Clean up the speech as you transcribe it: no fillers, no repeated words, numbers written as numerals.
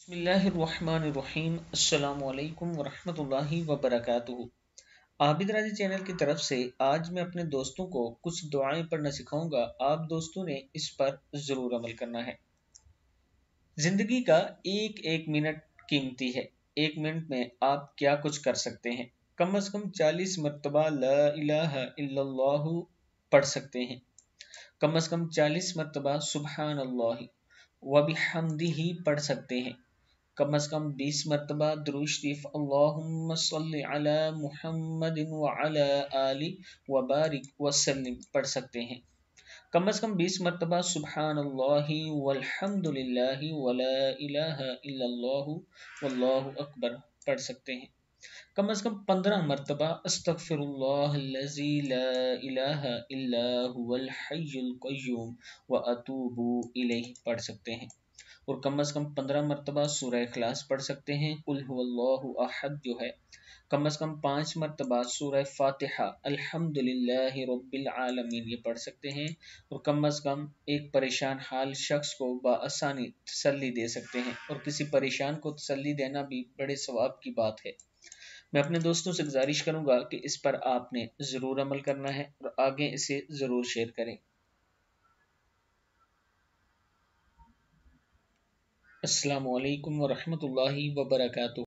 بسم اللہ الرحمن الرحیم۔ السلام علیکم ورحمۃ اللہ وبرکاتہ۔ عابد راضی چینل کی طرف سے آج میں اپنے دوستوں کو کچھ دعائیں پڑھنا سکھاؤں گا۔ آپ دوستوں نے اس پر ضرور عمل کرنا ہے۔ زندگی کا ایک ایک منٹ قیمتی ہے۔ ایک منٹ میں آپ کیا کچھ کر سکتے ہیں؟ کم از کم 40 مرتبہ لا الہ الا اللہ پڑھ سکتے ہیں۔ کم از کم 40 مرتبہ سبحان اللہ وبحمدہ پڑھ سکتے ہیں۔ کم از کم 20 مرتبہ درود شریف اللہم صلی علی محمد وعلی آلہ وبارک وسلم پڑھ سکتے ہیں۔ کم از کم 20 مرتبہ سبحان اللہ والحمد للہ ولا الہ الا اللہ واللہ اکبر پڑھ سکتے ہیں۔ کم از کم 15 مرتبہ استغفر اللہ الذی لا الہ الا هو الحی القیوم واتوب الیہ پڑھ سکتے ہیں۔ اور کم از کم 15 مرتبہ سورہ اخلاص پڑھ سکتے ہیں، قل هو اللہ احد جو ہے۔ کم از کم 5 مرتبہ سورہ فاتحہ الحمدللہ رب العالمین یہ پڑھ سکتے ہیں۔ اور کم از کم ایک پریشان حال شخص کو بآسانی تسلی دے سکتے ہیں، اور کسی پریشان کو تسلی دینا بھی بڑے ثواب کی بات ہے۔ میں اپنے دوستوں سے گزارش کروں گا کہ اس پر آپ نے ضرور عمل کرنا ہے اور آگے اسے ضرور شیئر کریں۔ السلام علیکم ورحمۃ اللہ وبرکاتہ۔